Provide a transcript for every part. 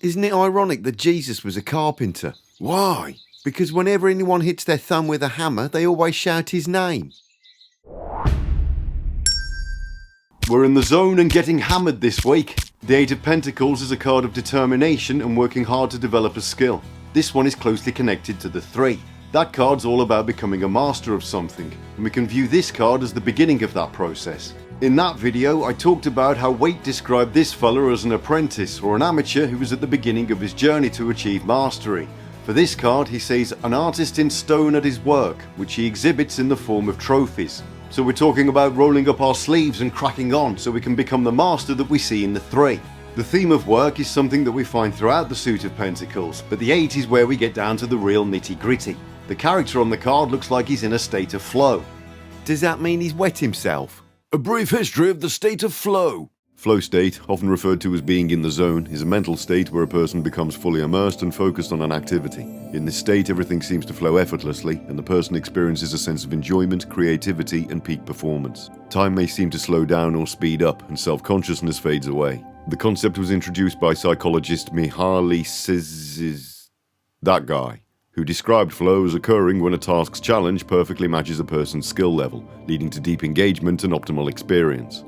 Isn't it ironic that Jesus was a carpenter? Why? Because whenever anyone hits their thumb with a hammer, they always shout his name. We're in the zone and getting hammered this week. The Eight of Pentacles is a card of determination and working hard to develop a skill. This one is closely connected to the Three. That card's all about becoming a master of something, and we can view this card as the beginning of that process. In that video, I talked about how Waite described this fella as an apprentice or an amateur who was at the beginning of his journey to achieve mastery. For this card, he says an artist in stone at his work, which he exhibits in the form of trophies. So we're talking about rolling up our sleeves and cracking on so we can become the master that we see in the Three. The theme of work is something that we find throughout the suit of Pentacles, but the Eight is where we get down to the real nitty-gritty. The character on the card looks like he's in a state of flow. Does that mean he's wet himself? A brief history of the state of flow. Flow state, often referred to as being in the zone, is a mental state where a person becomes fully immersed and focused on an activity. In this state, everything seems to flow effortlessly, and the person experiences a sense of enjoyment, creativity, and peak performance. Time may seem to slow down or speed up, and self-consciousness fades away. The concept was introduced by psychologist Mihaly that guy, who described flow as occurring when a task's challenge perfectly matches a person's skill level, leading to deep engagement and optimal experience.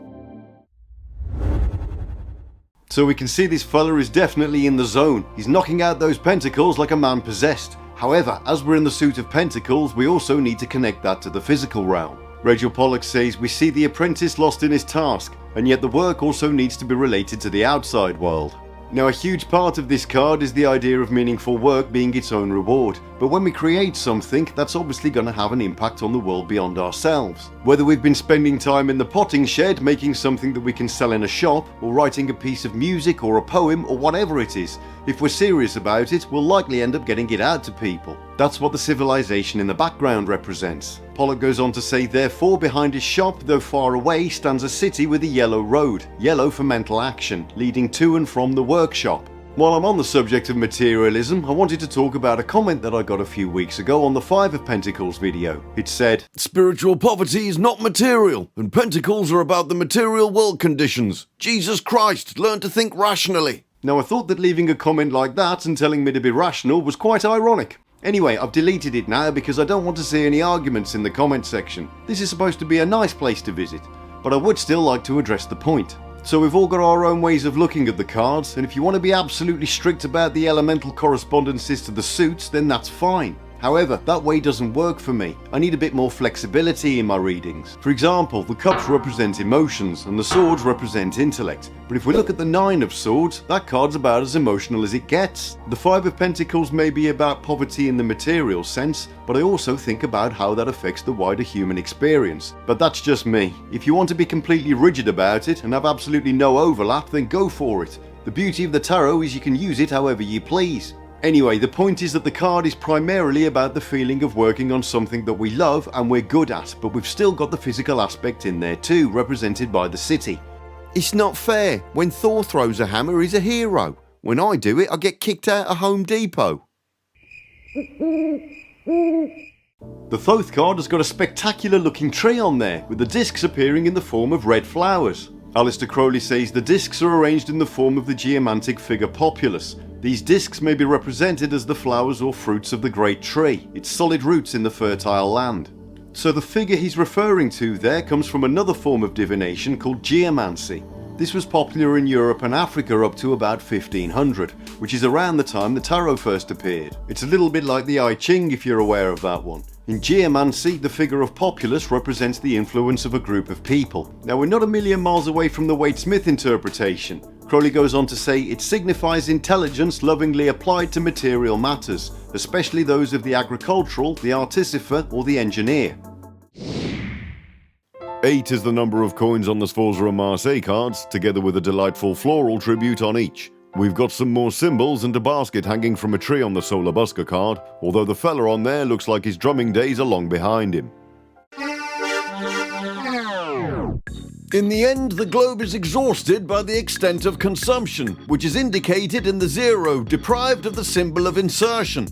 So we can see this fella is definitely in the zone. He's knocking out those pentacles like a man possessed. However, as we're in the suit of Pentacles, we also need to connect that to the physical realm. Rachel Pollack says, we see the apprentice lost in his task, and yet the work also needs to be related to the outside world. Now, a huge part of this card is the idea of meaningful work being its own reward, but when we create something, that's obviously going to have an impact on the world beyond ourselves. Whether we've been spending time in the potting shed making something that we can sell in a shop, or writing a piece of music or a poem or whatever it is, if we're serious about it, we'll likely end up getting it out to people. That's what the civilization in the background represents. Pollack goes on to say, therefore behind his shop, though far away, stands a city with a yellow road, yellow for mental action, leading to and from the workshop. While I'm on the subject of materialism, I wanted to talk about a comment that I got a few weeks ago on the Five of Pentacles video. It said, spiritual poverty is not material, and pentacles are about the material world conditions. Jesus Christ, learn to think rationally. Now I thought that leaving a comment like that and telling me to be rational was quite ironic. Anyway, I've deleted it now because I don't want to see any arguments in the comment section. This is supposed to be a nice place to visit, but I would still like to address the point. So we've all got our own ways of looking at the cards, and if you want to be absolutely strict about the elemental correspondences to the suits, then that's fine. However, that way doesn't work for me. I need a bit more flexibility in my readings. For example, the cups represent emotions and the swords represent intellect. But if we look at the Nine of Swords, that card's about as emotional as it gets. The Five of Pentacles may be about poverty in the material sense, but I also think about how that affects the wider human experience. But that's just me. If you want to be completely rigid about it and have absolutely no overlap, then go for it. The beauty of the tarot is you can use it however you please. Anyway, the point is that the card is primarily about the feeling of working on something that we love and we're good at, but we've still got the physical aspect in there too, represented by the city. It's not fair. When Thor throws a hammer, he's a hero. When I do it, I get kicked out of Home Depot. The Thoth card has got a spectacular looking tree on there, with the discs appearing in the form of red flowers. Alistair Crowley says the discs are arranged in the form of the geomantic figure Populus. These discs may be represented as the flowers or fruits of the great tree, its solid roots in the fertile land. So the figure he's referring to there comes from another form of divination called geomancy. This was popular in Europe and Africa up to about 1500, which is around the time the tarot first appeared. It's a little bit like the I Ching if you're aware of that one. In geomancy, the figure of Populus represents the influence of a group of people. Now we're not a million miles away from the Waite Smith interpretation. Crowley goes on to say it signifies intelligence lovingly applied to material matters, especially those of the agricultural, the artificer or the engineer. 8 is the number of coins on the Sforza and Marseille cards, together with a delightful floral tribute on each. We've got some more symbols and a basket hanging from a tree on the Solar Busker card, although the fella on there looks like his drumming days are long behind him. In the end, the globe is exhausted by the extent of consumption, which is indicated in the 0, deprived of the symbol of insertion.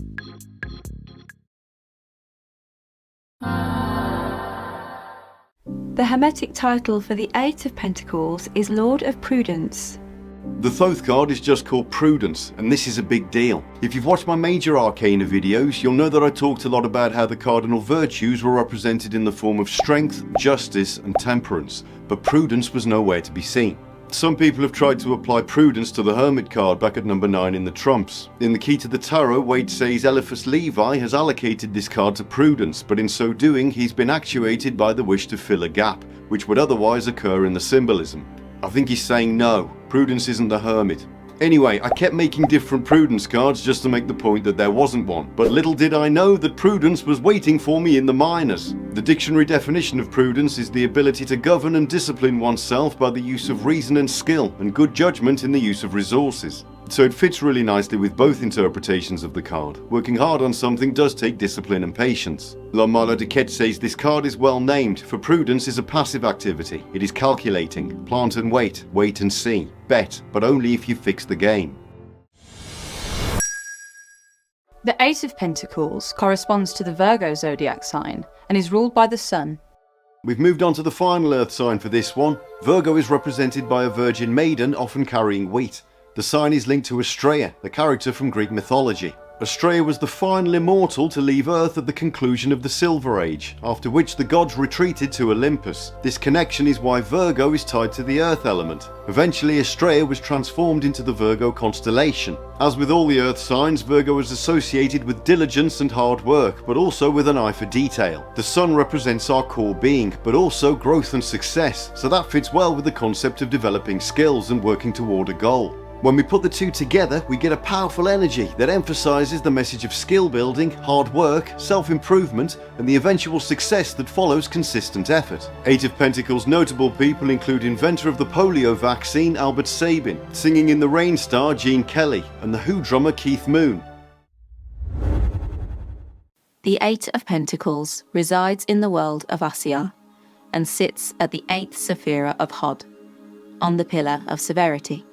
The Hermetic title for the Eight of Pentacles is Lord of Prudence. The Thoth card is just called Prudence, and this is a big deal. If you've watched my major arcana videos, you'll know that I talked a lot about how the cardinal virtues were represented in the form of strength, justice, and temperance, but prudence was nowhere to be seen. Some people have tried to apply prudence to the Hermit card back at number 9 in the trumps. In the Key to the Tarot, Waite says Eliphas Levi has allocated this card to prudence, but in so doing he's been actuated by the wish to fill a gap, which would otherwise occur in the symbolism. I think he's saying no, prudence isn't the Hermit. Anyway, I kept making different prudence cards just to make the point that there wasn't one, but little did I know that prudence was waiting for me in the minors. The dictionary definition of prudence is the ability to govern and discipline oneself by the use of reason and skill, and good judgment in the use of resources. So it fits really nicely with both interpretations of the card. Working hard on something does take discipline and patience. La Mala de Quette says this card is well named, for prudence is a passive activity. It is calculating, plant and wait and see, bet, but only if you fix the game. The Ace of Pentacles corresponds to the Virgo zodiac sign and is ruled by the Sun. We've moved on to the final earth sign for this one. Virgo is represented by a virgin maiden, often carrying wheat. The sign is linked to Astrea, the character from Greek mythology. Astrea was the final immortal to leave Earth at the conclusion of the Silver Age, after which the gods retreated to Olympus. This connection is why Virgo is tied to the Earth element. Eventually, Astrea was transformed into the Virgo constellation. As with all the Earth signs, Virgo is associated with diligence and hard work, but also with an eye for detail. The Sun represents our core being, but also growth and success, so that fits well with the concept of developing skills and working toward a goal. When we put the two together, we get a powerful energy that emphasizes the message of skill building, hard work, self-improvement, and the eventual success that follows consistent effort. 8 of Pentacles notable people include inventor of the polio vaccine Albert Sabin, Singing in the Rain star Gene Kelly, and the Who drummer Keith Moon. The 8 of Pentacles resides in the world of Asya and sits at the 8th Sephira of Hod, on the pillar of severity.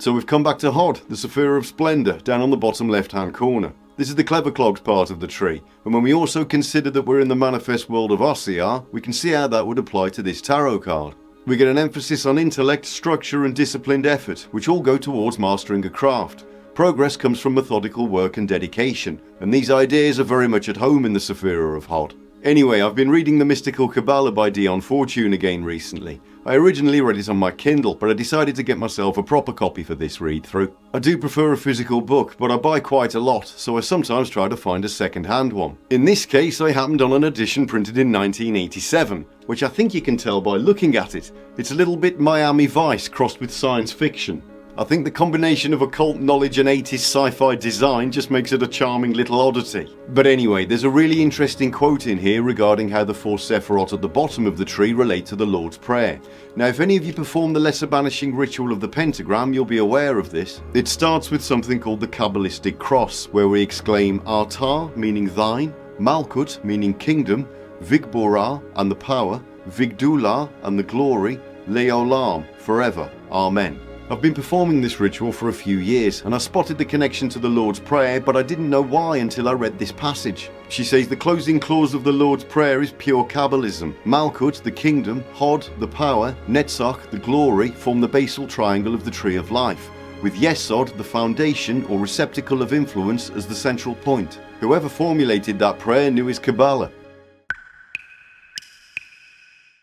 So we've come back to Hod, the Sephira of Splendor, down on the bottom left-hand corner. This is the clever clogs part of the tree, and when we also consider that we're in the manifest world of Asya, we can see how that would apply to this tarot card. We get an emphasis on intellect, structure and disciplined effort, which all go towards mastering a craft. Progress comes from methodical work and dedication, and these ideas are very much at home in the Sephira of Hod. Anyway, I've been reading the Mystical Kabbalah by Dion Fortune again recently. I originally read it on my Kindle, but I decided to get myself a proper copy for this read-through. I do prefer a physical book, but I buy quite a lot, so I sometimes try to find a second-hand one. In this case, I happened on an edition printed in 1987, which I think you can tell by looking at it. It's a little bit Miami Vice crossed with science fiction. I think the combination of occult knowledge and 80s sci-fi design just makes it a charming little oddity. But anyway, there's a really interesting quote in here regarding how the 4 Sephirot at the bottom of the tree relate to the Lord's Prayer. Now, if any of you perform the lesser banishing ritual of the pentagram, you'll be aware of this. It starts with something called the Kabbalistic cross, where we exclaim Atah, meaning thine, Malkut, meaning kingdom, Vigborah, and the power, Vigdula, and the glory, Leolam, forever, Amen. I've been performing this ritual for a few years, and I spotted the connection to the Lord's Prayer, but I didn't know why until I read this passage. She says the closing clause of the Lord's Prayer is pure Kabbalism. Malkut, the kingdom, Hod, the power, Netzach, the glory, form the basal triangle of the Tree of Life, with Yesod, the foundation or receptacle of influence, as the central point. Whoever formulated that prayer knew his Kabbalah.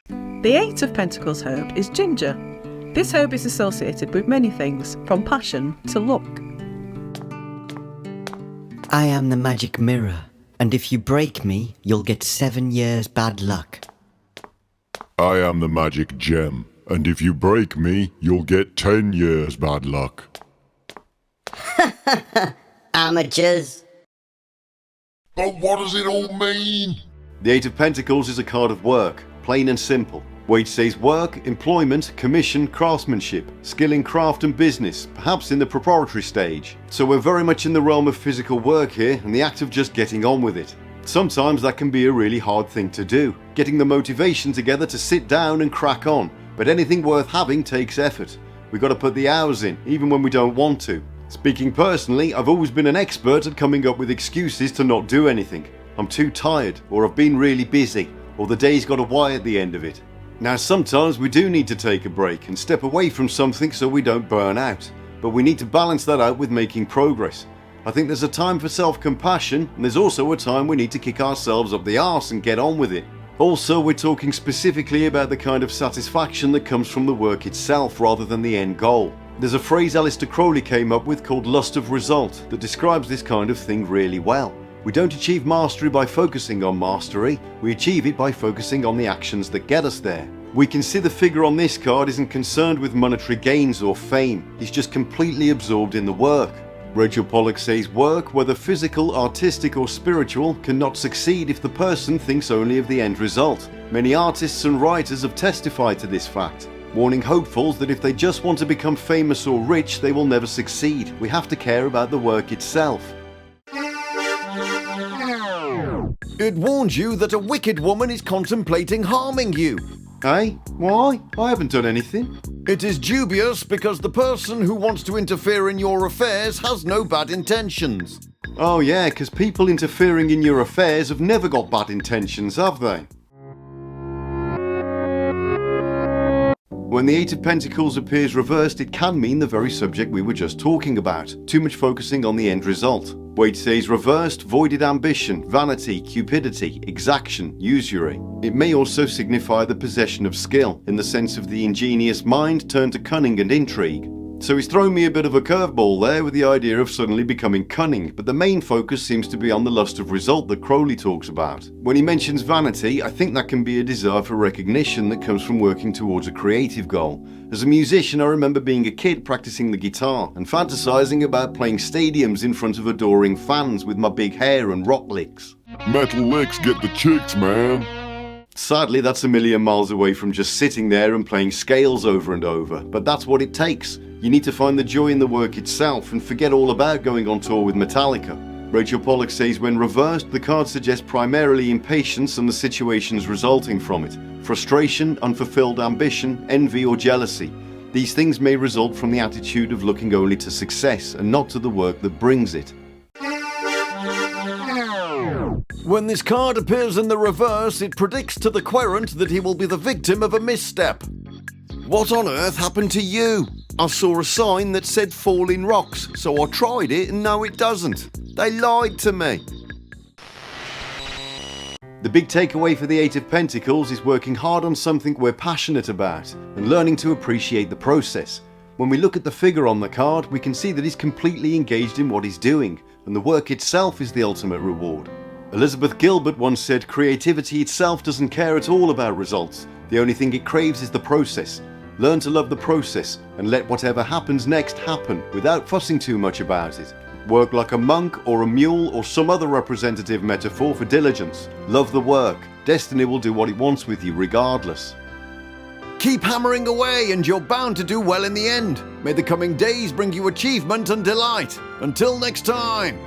The 8 of Pentacles herb is ginger. This herb is associated with many things, from passion to luck. I am the magic mirror, and if you break me, you'll get 7 years bad luck. I am the magic gem, and if you break me, you'll get 10 years bad luck. Amateurs. But what does it all mean? The 8 of Pentacles is a card of work, plain and simple. Waite says work, employment, commission, craftsmanship, skill in craft and business, perhaps in the preparatory stage. So we're very much in the realm of physical work here and the act of just getting on with it. Sometimes that can be a really hard thing to do, getting the motivation together to sit down and crack on, but anything worth having takes effort. We've got to put the hours in, even when we don't want to. Speaking personally, I've always been an expert at coming up with excuses to not do anything. I'm too tired, or I've been really busy, or the day's got a Y at the end of it. Now sometimes we do need to take a break and step away from something so we don't burn out, but we need to balance that out with making progress. I think there's a time for self-compassion, and there's also a time we need to kick ourselves up the arse and get on with it. Also, we're talking specifically about the kind of satisfaction that comes from the work itself rather than the end goal. There's a phrase Aleister Crowley came up with called lust of result that describes this kind of thing really well. We don't achieve mastery by focusing on mastery, we achieve it by focusing on the actions that get us there. We can see the figure on this card isn't concerned with monetary gains or fame, he's just completely absorbed in the work. Rachel Pollack says work, whether physical, artistic or spiritual, cannot succeed if the person thinks only of the end result. Many artists and writers have testified to this fact, warning hopefuls that if they just want to become famous or rich, they will never succeed. We have to care about the work itself. It warns you that a wicked woman is contemplating harming you. Hey, why? I haven't done anything. It is dubious because the person who wants to interfere in your affairs has no bad intentions. Oh yeah, because people interfering in your affairs have never got bad intentions, have they? When the Eight of Pentacles appears reversed, it can mean the very subject we were just talking about. Too much focusing on the end result. Waite says reversed, voided ambition, vanity, cupidity, exaction, usury. It may also signify the possession of skill, in the sense of the ingenious mind turned to cunning and intrigue. So he's thrown me a bit of a curveball there with the idea of suddenly becoming cunning, but the main focus seems to be on the lust of result that Crowley talks about. When he mentions vanity, I think that can be a desire for recognition that comes from working towards a creative goal. As a musician, I remember being a kid practicing the guitar and fantasizing about playing stadiums in front of adoring fans with my big hair and rock licks. Metal licks get the chicks, man. Sadly, that's a million miles away from just sitting there and playing scales over and over, but that's what it takes. You need to find the joy in the work itself and forget all about going on tour with Metallica. Rachel Pollack says when reversed, the card suggests primarily impatience and the situations resulting from it. Frustration, unfulfilled ambition, envy or jealousy. These things may result from the attitude of looking only to success and not to the work that brings it. When this card appears in the reverse, it predicts to the querent that he will be the victim of a misstep. What on earth happened to you? I saw a sign that said falling rocks, so I tried it and no it doesn't. They lied to me. The big takeaway for the Eight of Pentacles is working hard on something we're passionate about and learning to appreciate the process. When we look at the figure on the card, we can see that he's completely engaged in what he's doing, and the work itself is the ultimate reward. Elizabeth Gilbert once said, creativity itself doesn't care at all about results. The only thing it craves is the process. Learn to love the process and let whatever happens next happen without fussing too much about it. Work like a monk or a mule or some other representative metaphor for diligence. Love the work. Destiny will do what it wants with you regardless. Keep hammering away and you're bound to do well in the end. May the coming days bring you achievement and delight. Until next time.